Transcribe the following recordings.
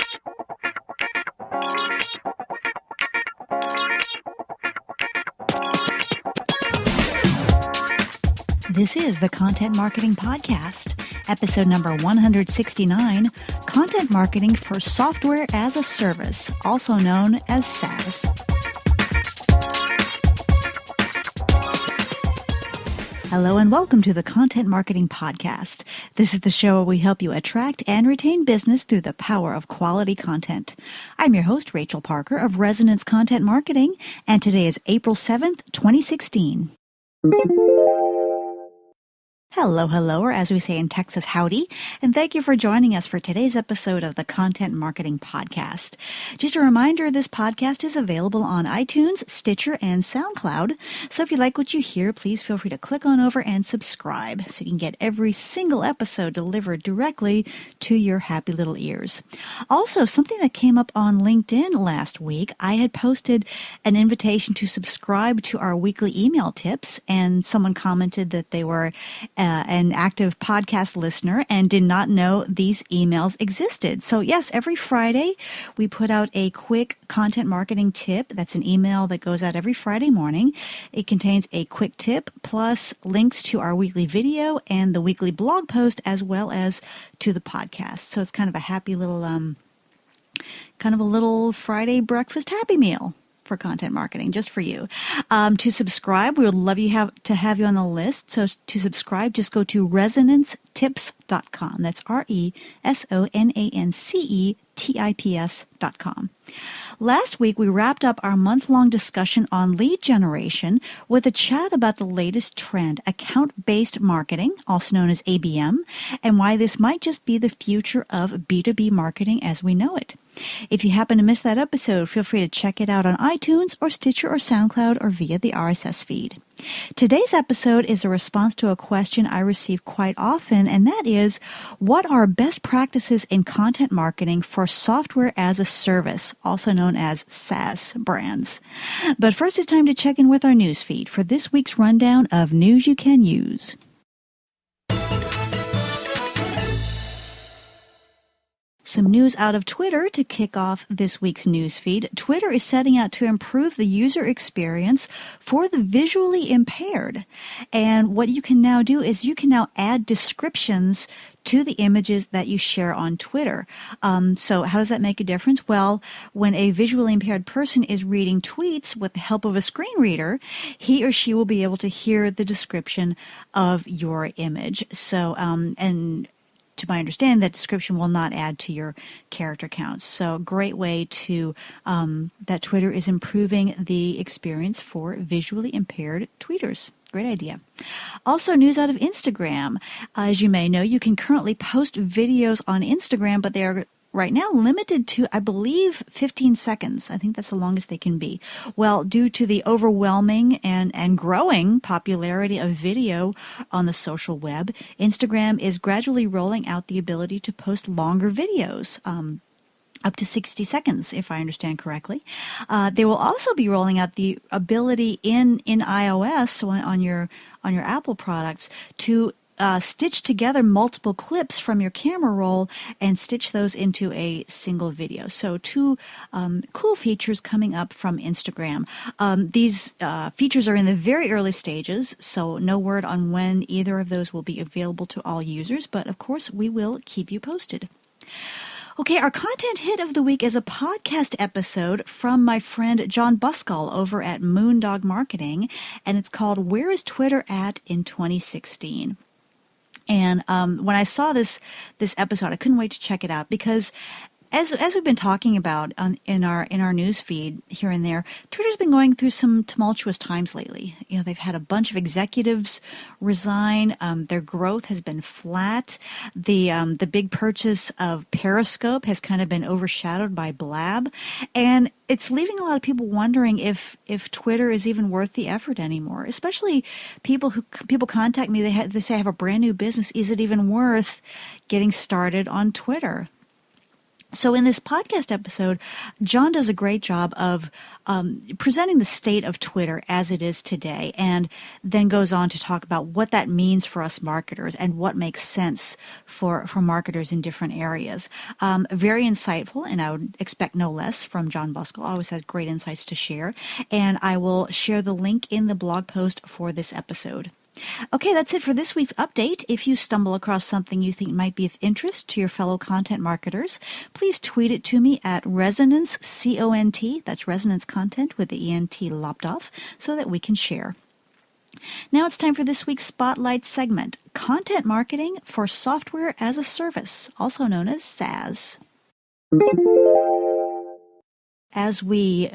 This is the Content Marketing Podcast, episode number 169, Content Marketing for Software as a Service, also known as SaaS. Hello and welcome to the Content Marketing Podcast. This is the show where we help you attract and retain business through the power of quality content. I'm your host, Rachel Parker of Resonance Content Marketing, and today is April 7th, 2016. Hello, or as we say in Texas, howdy, and thank you for joining us for today's episode of the Content Marketing Podcast. Just a reminder, this podcast is available on iTunes, Stitcher, and SoundCloud, so if you like what you hear, please feel free to click on over and subscribe so you can get every single episode delivered directly to your happy little ears. Also, something that came up on LinkedIn last week, I had posted an invitation to subscribe to our weekly email tips, and someone commented that they were an active podcast listener and did not know these emails existed. So yes, every Friday we put out a quick content marketing tip. That's an email that goes out every Friday morning. It contains a quick tip plus links to our weekly video and the weekly blog post as well as to the podcast. So it's kind of a happy little, kind of a little Friday breakfast happy meal for content marketing, just for you. To subscribe, we would love to have you on the list. So to subscribe, just go to resonancetips.com. That's RESONANCETIPS.com. Last week, we wrapped up our month-long discussion on lead generation with a chat about the latest trend, account-based marketing, also known as ABM, and why this might just be the future of B2B marketing as we know it. If you happen to miss that episode, feel free to check it out on iTunes or Stitcher or SoundCloud or via the RSS feed. Today's episode is a response to a question I receive quite often, and that is, what are best practices in content marketing for software as a service, also known as SaaS brands? But first, it's time to check in with our news feed for this week's rundown of news you can use. Some news out of Twitter to kick off this week's news feed. Twitter is setting out to improve the user experience for the visually impaired. And what you can now do is you can now add descriptions to the images that you share on Twitter. So how does that make a difference? Well, when a visually impaired person is reading tweets with the help of a screen reader, he or she will be able to hear the description of your image. So, and to my understanding, that description will not add to your character counts. So great way to, that Twitter is improving the experience for visually impaired tweeters. Great idea. Also, news out of Instagram. As you may know, you can currently post videos on Instagram, but they are right now limited to, I believe, 15 seconds. I think that's the longest they can be. Well, due to the overwhelming and growing popularity of video on the social web, Instagram is gradually rolling out the ability to post longer videos, up to 60 seconds, if I understand correctly. They will also be rolling out the ability in iOS, so on your Apple products, to stitch together multiple clips from your camera roll and stitch those into a single video. So two cool features coming up from Instagram. These features are in the very early stages, so no word on when either of those will be available to all users, but of course we will keep you posted. Okay, our content hit of the week is a podcast episode from my friend John Buskell over at Moondog Marketing, and it's called Where is Twitter at in 2016? And when I saw this episode, I couldn't wait to check it out because as we've been talking about in our news feed here and there, Twitter's been going through some tumultuous times lately. You know, they've had a bunch of executives resign. Their growth has been flat. The big purchase of Periscope has kind of been overshadowed by Blab, and it's leaving a lot of people wondering if Twitter is even worth the effort anymore. Especially people contact me. They say I have a brand new business. Is it even worth getting started on Twitter? So in this podcast episode, John does a great job of presenting the state of Twitter as it is today, and then goes on to talk about what that means for us marketers and what makes sense for marketers in different areas. Very insightful, and I would expect no less from John Buskell. Always has great insights to share, and I will share the link in the blog post for this episode. Okay, that's it for this week's update. If you stumble across something you think might be of interest to your fellow content marketers, please tweet it to me at Resonance, C-O-N-T, that's Resonance Content with the E-N-T lopped off, so that we can share. Now it's time for this week's Spotlight segment, Content Marketing for Software as a Service, also known as SaaS. As we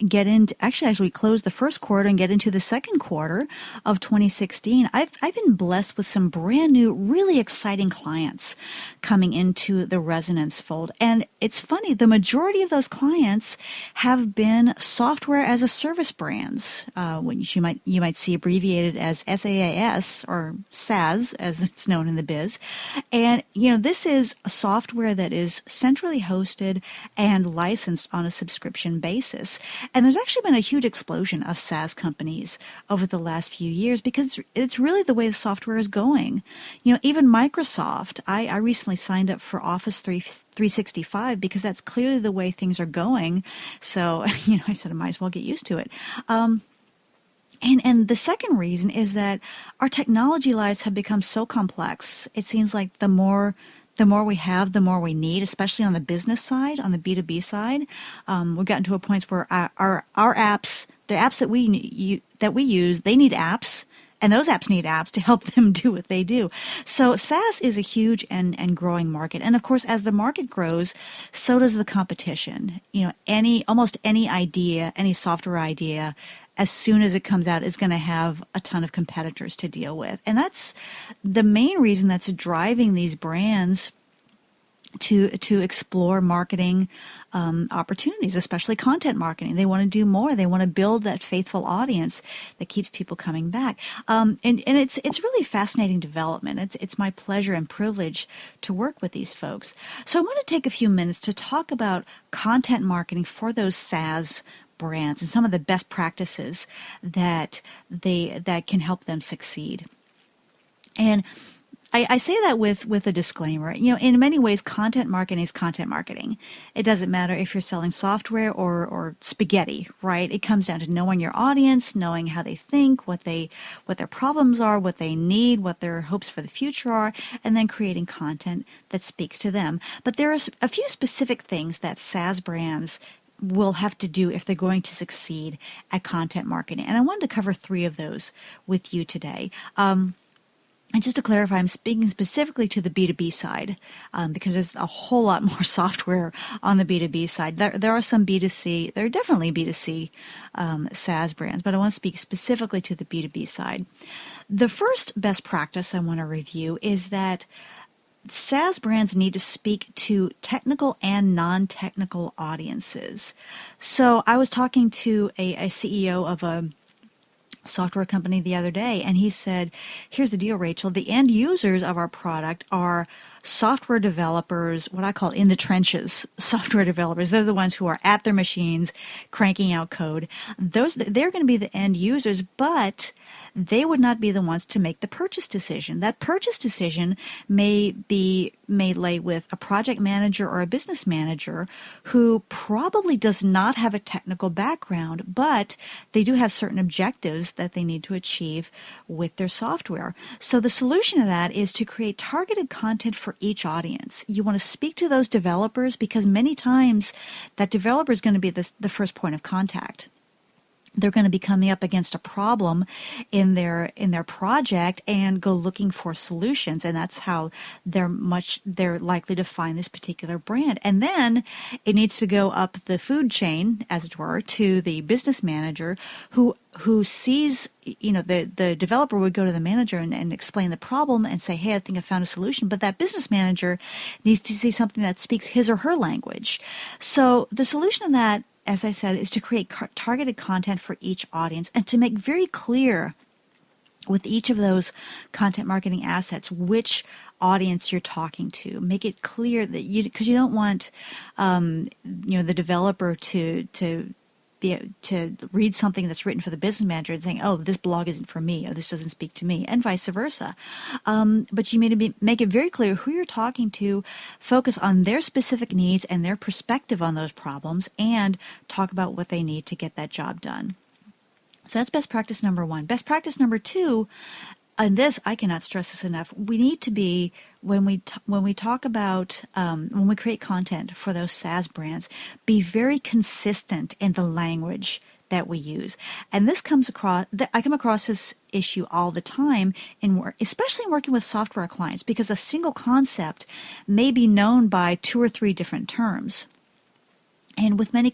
get into, actually, as we close the first quarter and get into the second quarter of 2016, I've been blessed with some brand new, really exciting clients coming into the Resonance fold. And it's funny, the majority of those clients have been software as a service brands, which you might see abbreviated as SaaS or SaaS, as it's known in the biz. And this is a software that is centrally hosted and licensed on a subscription basis. And there's actually been a huge explosion of SaaS companies over the last few years because it's really the way the software is going. Even Microsoft, I recently signed up for Office 365 because that's clearly the way things are going. So, I said I might as well get used to it. And the second reason is that our technology lives have become so complex. It seems like the more we have, the more we need, especially on the business side, on the B2B side. We've gotten to a point where our apps, the apps that we use, they need apps, and those apps need apps to help them do what they do. So SaaS is a huge and growing market. And of course, as the market grows, so does the competition. Almost any idea, any software idea, as soon as it comes out, is going to have a ton of competitors to deal with. And that's the main reason that's driving these brands to explore marketing opportunities, especially content marketing. They want to do more. They want to build that faithful audience that keeps people coming back. And it's really fascinating development. It's my pleasure and privilege to work with these folks. So I want to take a few minutes to talk about content marketing for those SaaS brands and some of the best practices that can help them succeed. And I say that with a disclaimer. In many ways, content marketing is content marketing. It doesn't matter if you're selling software or spaghetti, right? It comes down to knowing your audience, knowing how they think, what their problems are, what they need, what their hopes for the future are, and then creating content that speaks to them. But there are a few specific things that SaaS brands will have to do if they're going to succeed at content marketing. And I wanted to cover 3 of those with you today. And just to clarify, I'm speaking specifically to the B2B side because there's a whole lot more software on the B2B side. There are some B2C, there are definitely B2C SaaS brands, but I want to speak specifically to the B2B side. The first best practice I want to review is that SaaS brands need to speak to technical and non-technical audiences. So I was talking to a CEO of a software company the other day, and he said, here's the deal, Rachel, the end users of our product are software developers, what I call in the trenches software developers. They're the ones who are at their machines cranking out code. They're going to be the end users, but they would not be the ones to make the purchase decision. That purchase decision may lay with a project manager or a business manager who probably does not have a technical background, but they do have certain objectives that they need to achieve with their software. So the solution to that is to create targeted content for each audience. You want to speak to those developers because many times that developer is going to be the first point of contact. They're going to be coming up against a problem in their project and go looking for solutions, and that's how they're likely to find this particular brand. And then it needs to go up the food chain, as it were, to the business manager who sees, the developer would go to the manager and explain the problem and say, hey, I think I found a solution. But that business manager needs to see something that speaks his or her language. So the solution to that, as I said, is to create targeted content for each audience and to make very clear with each of those content marketing assets, which audience you're talking to. Make it clear that because you don't want, the developer to read something that's written for the business manager and saying, oh, this blog isn't for me, or this doesn't speak to me, and vice versa. But you make it very clear who you're talking to, focus on their specific needs and their perspective on those problems, and talk about what they need to get that job done. So that's best practice number one. Best practice number two, and this, I cannot stress this enough, we need to be, when we talk about, when we create content for those SaaS brands, be very consistent in the language that we use. And this comes across, I come across this issue all the time in work, especially in working with software clients, because a single concept may be known by 2 or 3 different terms. And with many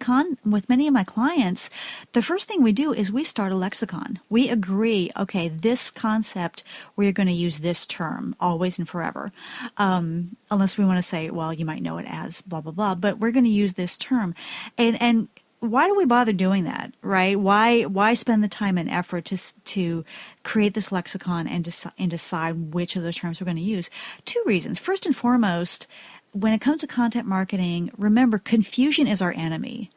of my clients, the first thing we do is we start a lexicon. We agree, okay, this concept, we're going to use this term always and forever. Unless we want to say, well, you might know it as blah, blah, blah, but we're going to use this term. And why do we bother doing that, right? Why spend the time and effort to create this lexicon and decide which of those terms we're going to use? 2 reasons. First and foremost, when it comes to content marketing, remember, confusion is our enemy.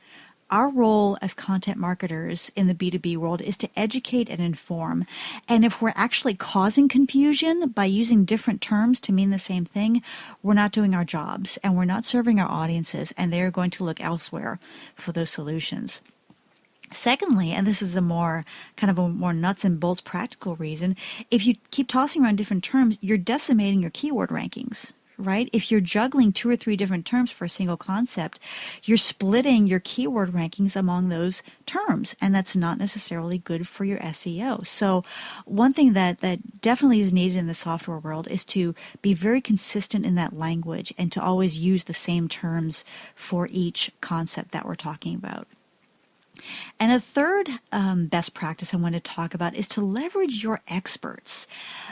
Our role as content marketers in the B2B world is to educate and inform. And if we're actually causing confusion by using different terms to mean the same thing, we're not doing our jobs and we're not serving our audiences, and they're going to look elsewhere for those solutions. Secondly, and this is a more nuts and bolts practical reason, if you keep tossing around different terms, you're decimating your keyword rankings. Right? If you're juggling 2 or 3 different terms for a single concept, you're splitting your keyword rankings among those terms, and that's not necessarily good for your SEO. So one thing that definitely is needed in the software world is to be very consistent in that language and to always use the same terms for each concept that we're talking about. And a third best practice I want to talk about is to leverage your experts.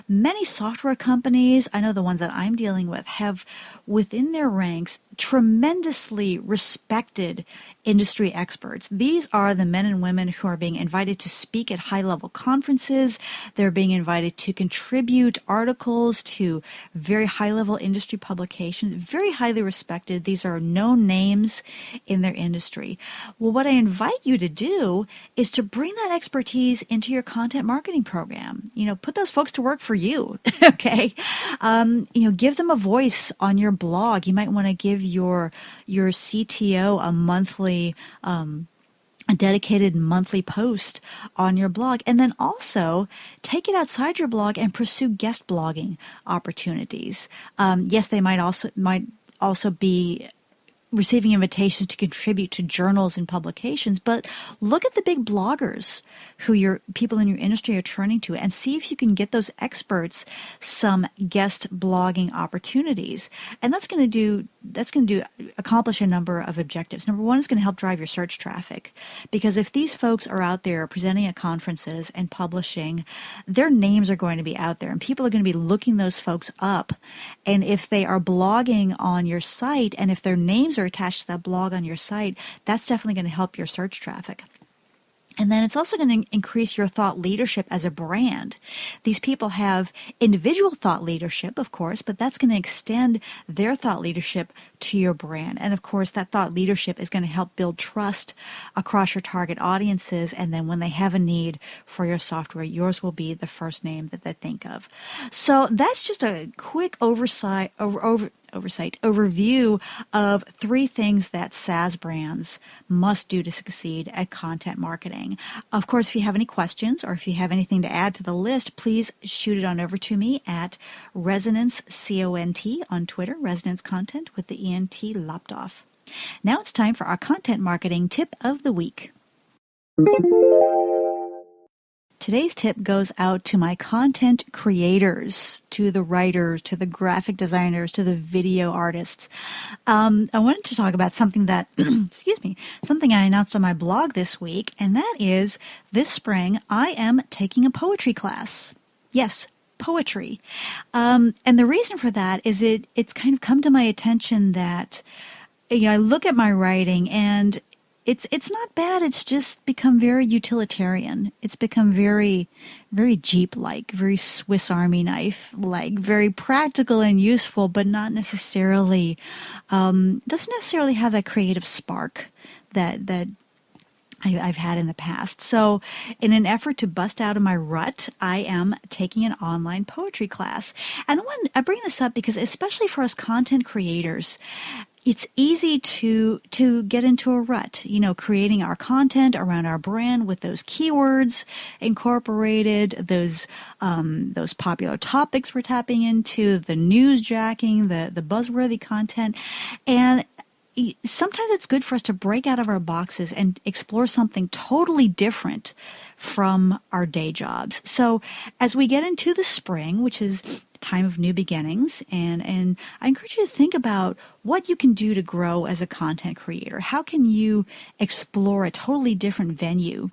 Many software companies, I know the ones that I'm dealing with, have within their ranks tremendously respected industry experts. These are the men and women who are being invited to speak at high-level conferences. They're being invited to contribute articles to very high-level industry publications, very highly respected. These are known names in their industry. Well, what I invite you to do is to bring that expertise into your content marketing program. Put those folks to work for you, okay? Give them a voice on your blog. You might want to give your CTO a dedicated monthly post on your blog, and then also take it outside your blog and pursue guest blogging opportunities. Yes, they might also be receiving invitations to contribute to journals and publications, but look at the big bloggers who your people in your industry are turning to and see if you can get those experts some guest blogging opportunities. And that's going to accomplish a number of objectives. Number one is going to help drive your search traffic, because if these folks are out there presenting at conferences and publishing, their names are going to be out there and people are going to be looking those folks up. And if they are blogging on your site and if their names are attached to that blog on your site, that's definitely going to help your search traffic. And then it's also going to increase your thought leadership as a brand. These people have individual thought leadership, of course, but that's going to extend their thought leadership to your brand. And of course, that thought leadership is going to help build trust across your target audiences. And then when they have a need for your software, yours will be the first name that they think of. So that's just a quick overview of 3 things that SaaS brands must do to succeed at content marketing. Of course, if you have any questions or if you have anything to add to the list, please shoot it on over to me at Resonance CONT on Twitter, Resonance Content with the ENT lopped off. Now it's time for our content marketing tip of the week. Today's tip goes out to my content creators, to the writers, to the graphic designers, to the video artists. I wanted to talk about something that, something I announced on my blog this week, and that is this spring I am taking a poetry class. Yes, poetry. And the reason for that is it's kind of come to my attention that, I look at my writing and it's not bad. It's just become very utilitarian. It's become very, very Jeep-like, very Swiss Army knife-like, very practical and useful, but not necessarily, doesn't necessarily have that creative spark that I've had in the past. So in an effort to bust out of my rut, I am taking an online poetry class. And I bring this up because especially for us content creators, it's easy to get into a rut, creating our content around our brand with those keywords incorporated, those popular topics we're tapping into, the news jacking, the buzzworthy content. And sometimes it's good for us to break out of our boxes and explore something totally different from our day jobs. So as we get into the spring, which is time of new beginnings, and I encourage you to think about what you can do to grow as a content creator. How can you explore a totally different venue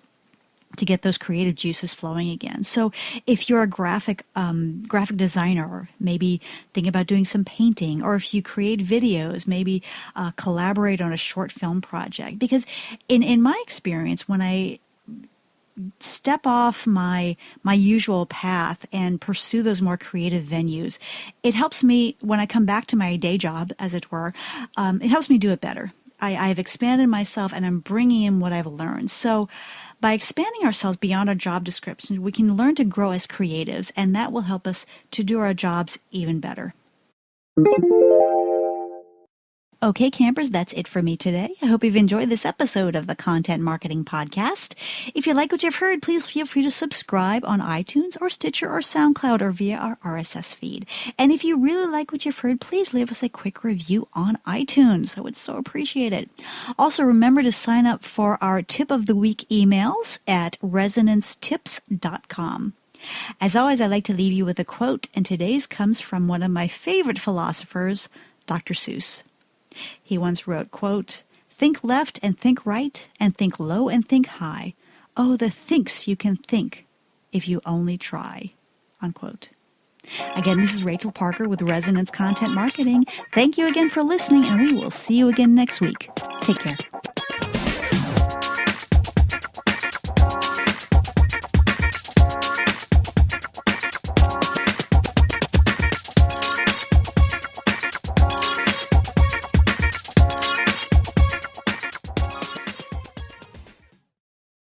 to get those creative juices flowing again? So if you're a graphic designer, or maybe think about doing some painting, or if you create videos, maybe collaborate on a short film project. Because in my experience, when I step off my usual path and pursue those more creative venues, it helps me when I come back to my day job, as it were. It helps me do it better. I've expanded myself and I'm bringing in what I've learned. So by expanding ourselves beyond our job descriptions, we can learn to grow as creatives, and that will help us to do our jobs even better. Okay, campers, that's it for me today. I hope you've enjoyed this episode of the Content Marketing Podcast. If you like what you've heard, please feel free to subscribe on iTunes or Stitcher or SoundCloud or via our RSS feed. And if you really like what you've heard, please leave us a quick review on iTunes. I would so appreciate it. Also, remember to sign up for our Tip of the Week emails at resonancetips.com. As always, I like to leave you with a quote, and today's comes from one of my favorite philosophers, Dr. Seuss. He once wrote, quote, "Think left and think right, and think low and think high. Oh, the thinks you can think if you only try," unquote. Again, this is Rachel Parker with Resonance Content Marketing. Thank you again for listening, and we will see you again next week. Take care.